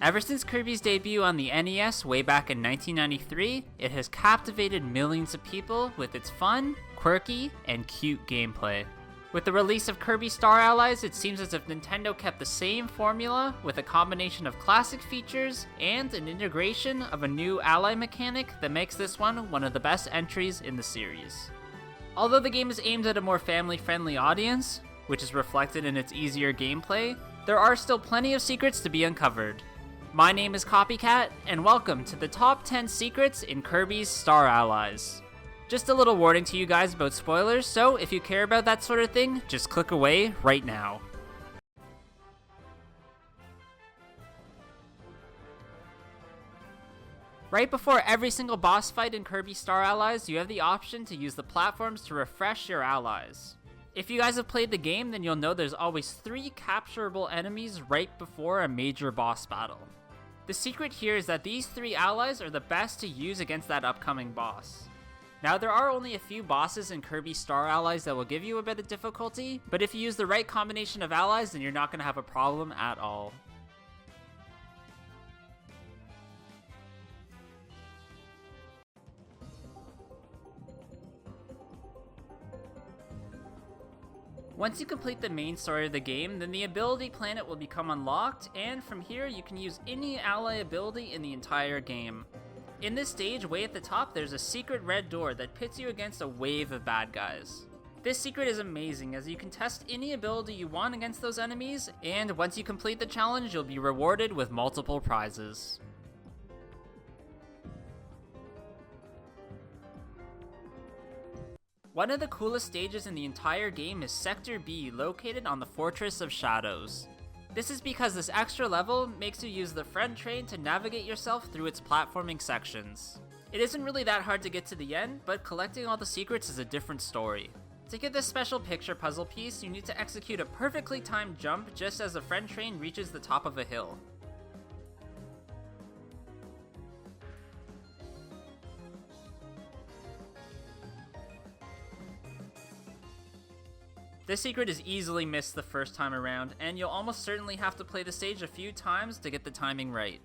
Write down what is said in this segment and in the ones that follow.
Ever since Kirby's debut on the NES way back in 1993, it has captivated millions of people with its fun, quirky, and cute gameplay. With the release of Kirby Star Allies, it seems as if Nintendo kept the same formula with a combination of classic features and an integration of a new ally mechanic that makes this one of the best entries in the series. Although the game is aimed at a more family-friendly audience, which is reflected in its easier gameplay, there are still plenty of secrets to be uncovered. My name is Copycat, and welcome to the top 10 secrets in Kirby's Star Allies. Just a little warning to you guys about spoilers, so if you care about that sort of thing, just click away right now. Right before every single boss fight in Kirby Star Allies, you have the option to use the platforms to refresh your allies. If you guys have played the game, then you'll know there's always 3 capturable enemies right before a major boss battle. The secret here is that these 3 allies are the best to use against that upcoming boss. Now, there are only a few bosses in Kirby Star Allies that will give you a bit of difficulty, but if you use the right combination of allies, then you're not going to have a problem at all. Once you complete the main story of the game, then the ability planet will become unlocked, and from here you can use any ally ability in the entire game. In this stage, way at the top, there's a secret red door that pits you against a wave of bad guys. This secret is amazing as you can test any ability you want against those enemies, and once you complete the challenge, you'll be rewarded with multiple prizes. One of the coolest stages in the entire game is Sector B, located on the Fortress of Shadows. This is because this extra level makes you use the friend train to navigate yourself through its platforming sections. It isn't really that hard to get to the end, but collecting all the secrets is a different story. To get this special picture puzzle piece, you need to execute a perfectly timed jump just as the friend train reaches the top of a hill. This secret is easily missed the first time around, and you'll almost certainly have to play the stage a few times to get the timing right.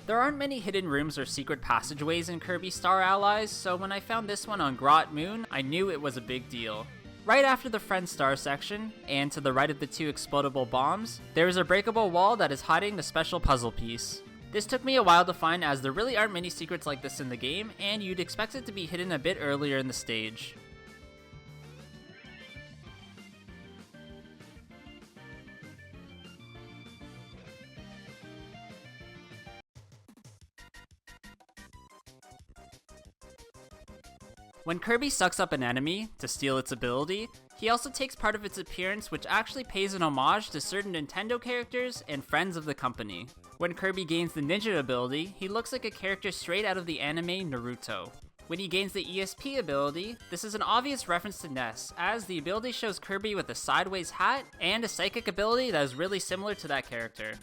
There aren't many hidden rooms or secret passageways in Kirby Star Allies, so when I found this one on Grot Moon, I knew it was a big deal. Right after the Friend Star section, and to the right of the 2 explodable bombs, there is a breakable wall that is hiding the special puzzle piece. This took me a while to find as there really aren't many secrets like this in the game, and you'd expect it to be hidden a bit earlier in the stage. When Kirby sucks up an enemy to steal its ability, he also takes part of its appearance, which actually pays an homage to certain Nintendo characters and friends of the company. When Kirby gains the ninja ability, he looks like a character straight out of the anime Naruto. When he gains the ESP ability, this is an obvious reference to Ness, as the ability shows Kirby with a sideways hat and a psychic ability that is really similar to that character.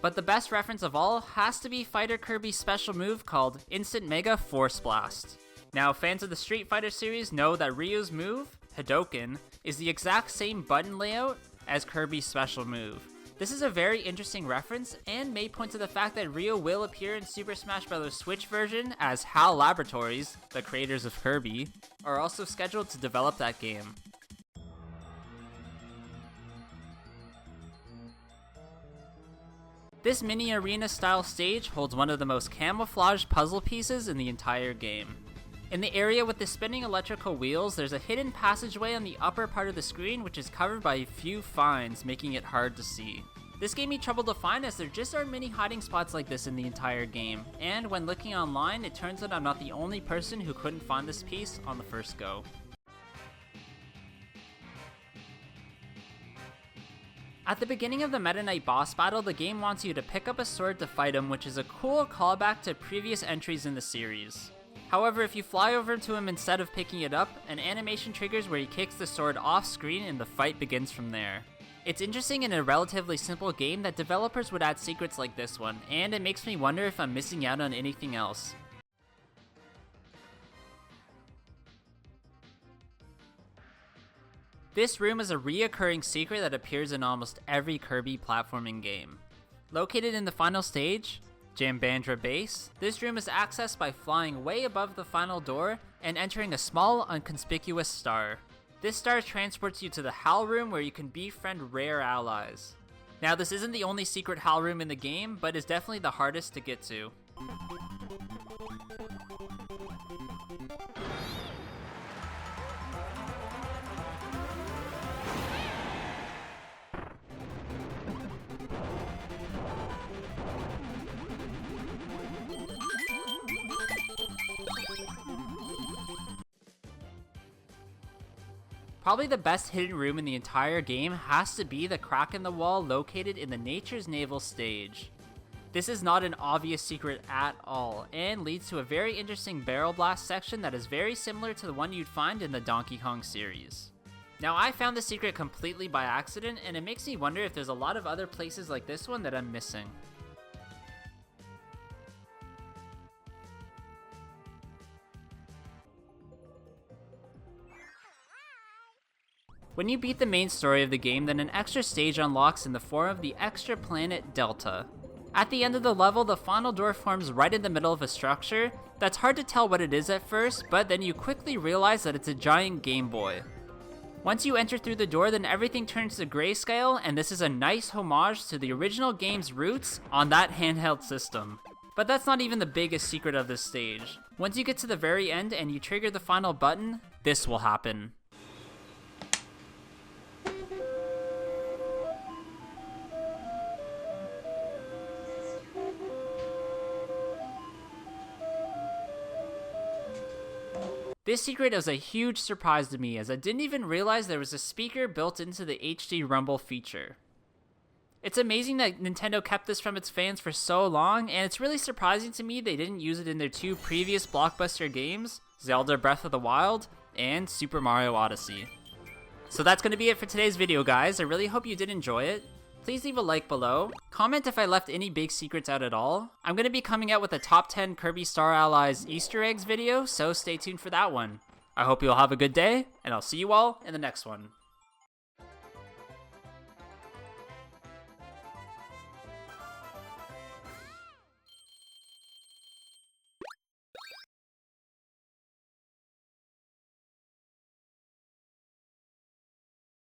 But the best reference of all has to be Fighter Kirby's special move called Instant Mega Force Blast. Now, fans of the Street Fighter series know that Ryu's move, HADOUKEN, is the exact same button layout as Kirby's special move. This is a very interesting reference and may point to the fact that Ryu will appear in Super Smash Bros. Switch version, as HAL Laboratories, the creators of Kirby, are also scheduled to develop that game. This mini arena style stage holds one of the most camouflaged puzzle pieces in the entire game. In the area with the spinning electrical wheels, there's a hidden passageway on the upper part of the screen which is covered by a few finds, making it hard to see. This gave me trouble to find as there just aren't many hiding spots like this in the entire game, and when looking online, it turns out I'm not the only person who couldn't find this piece on the first go. At the beginning of the Meta Knight boss battle, the game wants you to pick up a sword to fight him, which is a cool callback to previous entries in the series. However, if you fly over to him instead of picking it up, an animation triggers where he kicks the sword off screen and the fight begins from there. It's interesting in a relatively simple game that developers would add secrets like this one, and it makes me wonder if I'm missing out on anything else. This room is a reoccurring secret that appears in almost every Kirby platforming game. Located in the final stage, Jambandra Base, this room is accessed by flying way above the final door and entering a small, unconspicuous star. This star transports you to the HAL room where you can befriend rare allies. Now, this isn't the only secret HAL room in the game, but is definitely the hardest to get to. Probably the best hidden room in the entire game has to be the crack in the wall located in the Nature's Navel stage. This is not an obvious secret at all, and leads to a very interesting barrel blast section that is very similar to the one you'd find in the Donkey Kong series. Now, I found this secret completely by accident, and it makes me wonder if there's a lot of other places like this one that I'm missing. When you beat the main story of the game, then an extra stage unlocks in the form of the extra planet Delta. At the end of the level, the final door forms right in the middle of a structure that's hard to tell what it is at first, but then you quickly realize that it's a giant Game Boy. Once you enter through the door, then everything turns to grayscale, and this is a nice homage to the original game's roots on that handheld system. But that's not even the biggest secret of this stage. Once you get to the very end and you trigger the final button, this will happen. This secret was a huge surprise to me, as I didn't even realize there was a speaker built into the HD Rumble feature. It's amazing that Nintendo kept this from its fans for so long, and it's really surprising to me they didn't use it in their two previous blockbuster games, Zelda Breath of the Wild and Super Mario Odyssey. So that's going to be it for today's video, guys. I really hope you did enjoy it. Please leave a like below. Comment if I left any big secrets out at all. I'm going to be coming out with a top 10 Kirby Star Allies Easter eggs video, so stay tuned for that one. I hope you'll have a good day, and I'll see you all in the next one.